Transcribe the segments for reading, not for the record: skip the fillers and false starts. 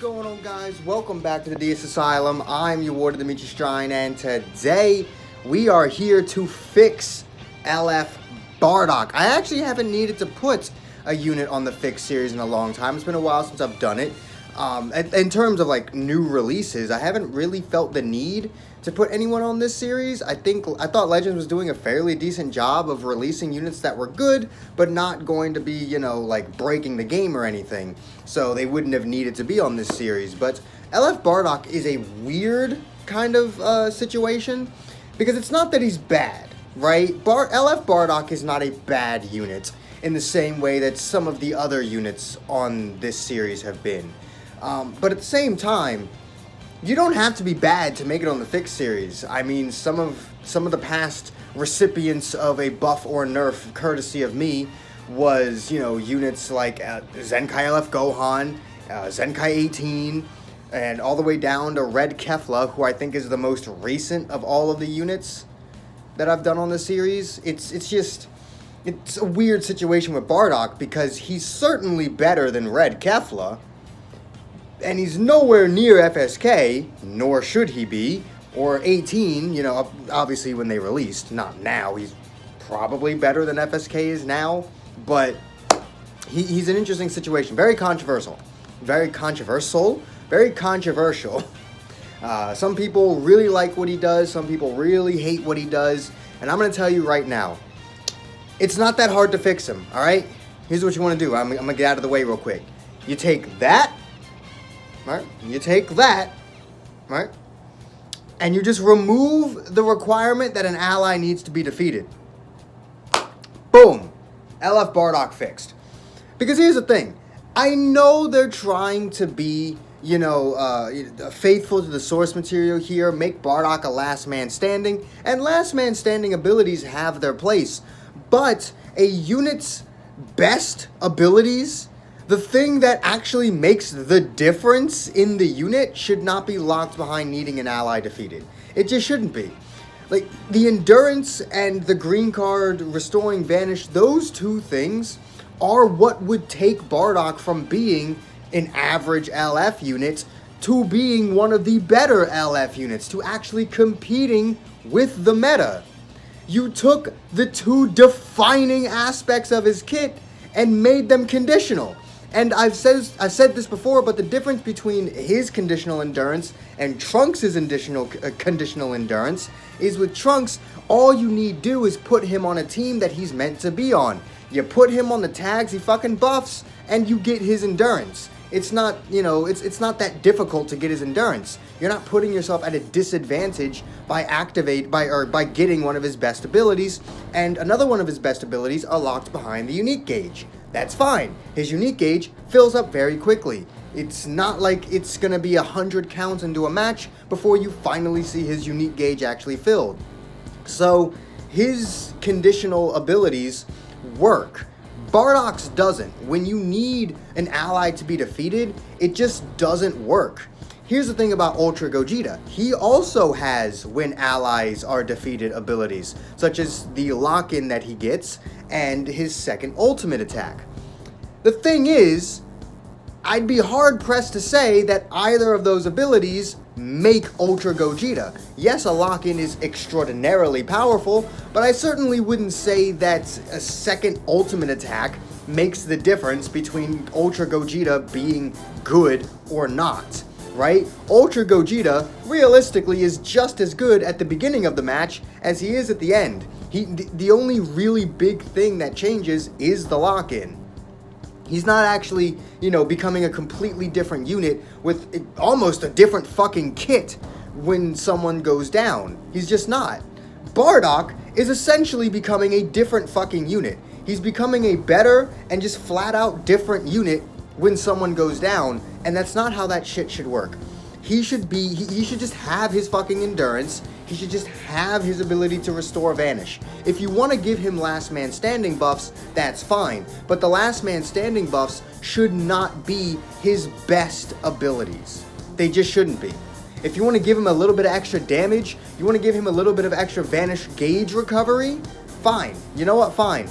going on, guys? Welcome back to the DS Asylum. I'm your warden, Dimitri Strine, and today we are here to fix LF Bardock. I actually haven't needed to put a unit on the fix series in a long time. It's been a while since I've done it. In terms of like new releases, I haven't really felt the need to put anyone on this series. I thought Legends was doing a fairly decent job of releasing units that were good, but not going to be, you know, like breaking the game or anything. So they wouldn't have needed to be on this series. But LF Bardock is a weird kind of situation because it's not that he's bad, right? LF Bardock is not a bad unit in the same way that some of the other units on this series have been. But at the same time, you don't have to be bad to make it on the fix series. I mean, some of the past recipients of a buff or nerf, courtesy of me, was, you know, units like Zenkai LF Gohan, Zenkai 18, and all the way down to Red Kefla, who I think is the most recent of all of the units that I've done on the series. It's a weird situation with Bardock because he's certainly better than Red Kefla. And he's nowhere near FSK, nor should he be, or 18, you know, obviously when they released, not now. He's probably better than FSK is now, but he's an interesting situation. Very controversial. Very controversial. Very controversial. Some people really like what he does, some people really hate what he does, and I'm going to tell you right now, it's not that hard to fix him, alright? Here's what you want to do. I'm going to get out of the way real quick. You take that, right? You take that, right? And you just remove the requirement that an ally needs to be defeated. Boom. LF Bardock fixed. Because here's the thing. I know they're trying to be, you know, faithful to the source material here, make Bardock a last man standing, and last man standing abilities have their place. But a unit's best abilities, the thing that actually makes the difference in the unit, should not be locked behind needing an ally defeated. It just shouldn't be. Like, the endurance and the green card restoring vanish, those two things are what would take Bardock from being an average LF unit to being one of the better LF units, to actually competing with the meta. You took the two defining aspects of his kit and made them conditional. And I've said this before, but the difference between his conditional endurance and Trunks' conditional endurance is with Trunks, all you need do is put him on a team that he's meant to be on. You put him on the tags he fucking buffs, and you get his endurance. It's not, you know, it's not that difficult to get his endurance. You're not putting yourself at a disadvantage by getting one of his best abilities, and another one of his best abilities are locked behind the unique gauge. That's fine. His unique gauge fills up very quickly. It's not like it's gonna be 100 counts into a match before you finally see his unique gauge actually filled. So his conditional abilities work. Bardock's doesn't. When you need an ally to be defeated, it just doesn't work. Here's the thing about Ultra Gogeta. He also has when allies are defeated abilities, such as the lock-in that he gets and his second ultimate attack. The thing is, I'd be hard-pressed to say that either of those abilities make Ultra Gogeta. Yes, a lock-in is extraordinarily powerful, but I certainly wouldn't say that a second ultimate attack makes the difference between Ultra Gogeta being good or not, right? Ultra Gogeta, realistically, is just as good at the beginning of the match as he is at the end. The only really big thing that changes is the lock-in. He's not actually, you know, becoming a completely different unit with almost a different fucking kit when someone goes down. He's just not. Bardock is essentially becoming a different fucking unit. He's becoming a better and just flat out different unit when someone goes down, and that's not how that shit should work. He should just have his fucking endurance. He should just have his ability to restore vanish. If you want to give him last man standing buffs, that's fine. But the last man standing buffs should not be his best abilities. They just shouldn't be. If you want to give him a little bit of extra damage, you want to give him a little bit of extra vanish gauge recovery, fine. You know what? Fine.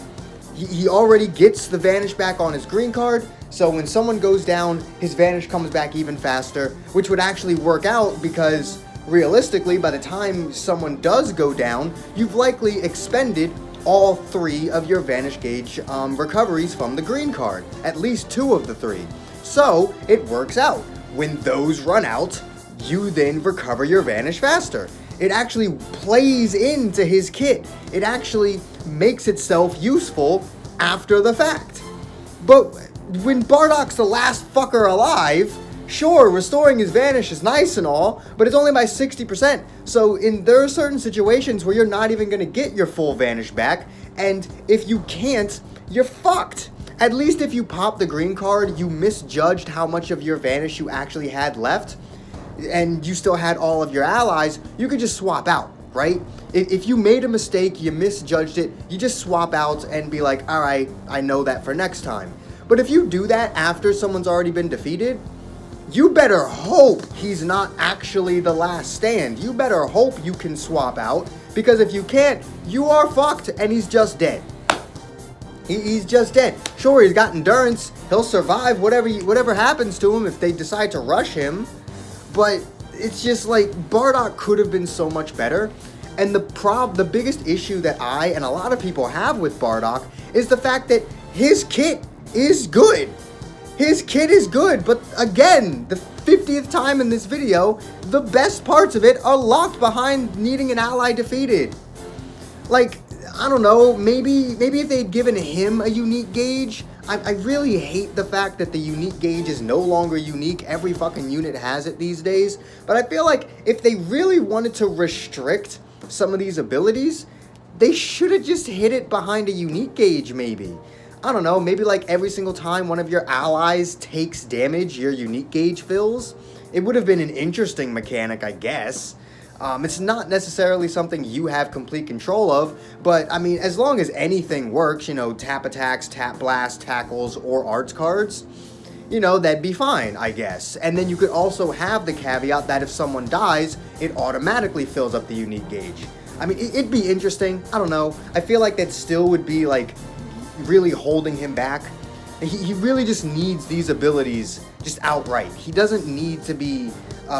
He already gets the vanish back on his green card. So when someone goes down, his Vanish comes back even faster, which would actually work out because realistically, by the time someone does go down, you've likely expended all 3 of your Vanish gauge recoveries from the green card. At least 2 of the 3. So it works out. When those run out, you then recover your Vanish faster. It actually plays into his kit. It actually makes itself useful after the fact. But when Bardock's the last fucker alive, sure, restoring his Vanish is nice and all, but it's only by 60%. So there are certain situations where you're not even going to get your full Vanish back, and if you can't, you're fucked. At least if you pop the green card, you misjudged how much of your Vanish you actually had left, and you still had all of your allies, you could just swap out, right? If you made a mistake, you misjudged it, you just swap out and be like, alright, I know that for next time. But if you do that after someone's already been defeated, you better hope he's not actually the last stand. You better hope you can swap out, because if you can't, you are fucked and he's just dead. He's just dead. Sure, he's got endurance, he'll survive whatever happens to him if they decide to rush him. But it's just like, Bardock could have been so much better. And the biggest issue that I and a lot of people have with Bardock is the fact that his kit is good. His kit is good, but again, the 50th time in this video, the best parts of it are locked behind needing an ally defeated. Like, I don't know, maybe if they'd given him a unique gauge. I really hate the fact that the unique gauge is no longer unique. Every fucking unit has it these days. But I feel like if they really wanted to restrict some of these abilities, they should have just hid it behind a unique gauge maybe. I don't know, maybe like every single time one of your allies takes damage, your unique gauge fills. It would have been an interesting mechanic, I guess. It's not necessarily something you have complete control of, but I mean, as long as anything works, you know, tap attacks, tap blast, tackles, or arts cards, you know, that'd be fine, I guess. And then you could also have the caveat that if someone dies, it automatically fills up the unique gauge. I mean, it'd be interesting. I don't know. I feel like that still would be, like, really holding him back. He really just needs these abilities just outright. He doesn't need to be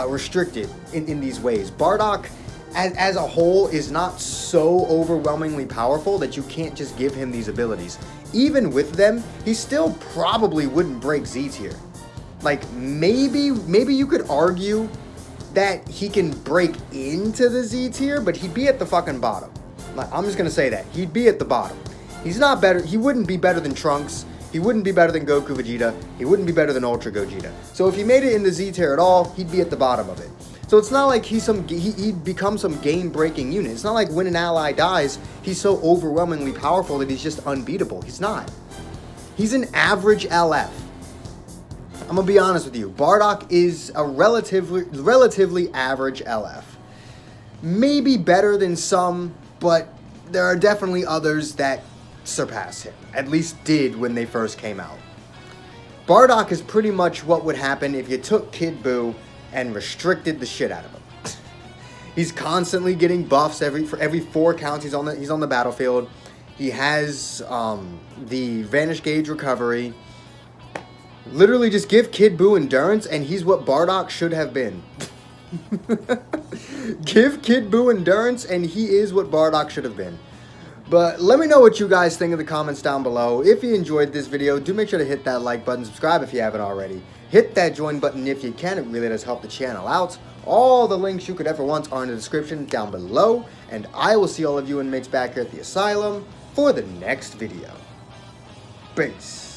restricted in these ways. Bardock, as a whole, is not so overwhelmingly powerful that you can't just give him these abilities. Even with them, he still probably wouldn't break Z tier. Like, maybe you could argue that he can break into the Z tier, but he'd be at the fucking bottom. Like, I'm just gonna say that. He'd be at the bottom. He's not better. He wouldn't be better than Trunks. He wouldn't be better than Goku Vegeta. He wouldn't be better than Ultra Gogeta. So if he made it in the Z tier at all, he'd be at the bottom of it. So it's not like he'd become some game-breaking unit. It's not like when an ally dies, he's so overwhelmingly powerful that he's just unbeatable. He's not. He's an average LF. I'm gonna be honest with you. Bardock is a relatively average LF. Maybe better than some, but there are definitely others that surpass him. At least did when they first came out. Bardock is pretty much what would happen if you took Kid Buu and restricted the shit out of him. He's constantly getting buffs for every 4 counts he's on the battlefield. He has the Vanish Gauge recovery. Literally just give Kid Buu endurance and he's what Bardock should have been. Give Kid Buu endurance and he is what Bardock should have been. But let me know what you guys think in the comments down below. If you enjoyed this video, do make sure to hit that like button, subscribe if you haven't already. Hit that join button if you can, it really does help the channel out. All the links you could ever want are in the description down below. And I will see all of you inmates back here at the asylum for the next video. Peace.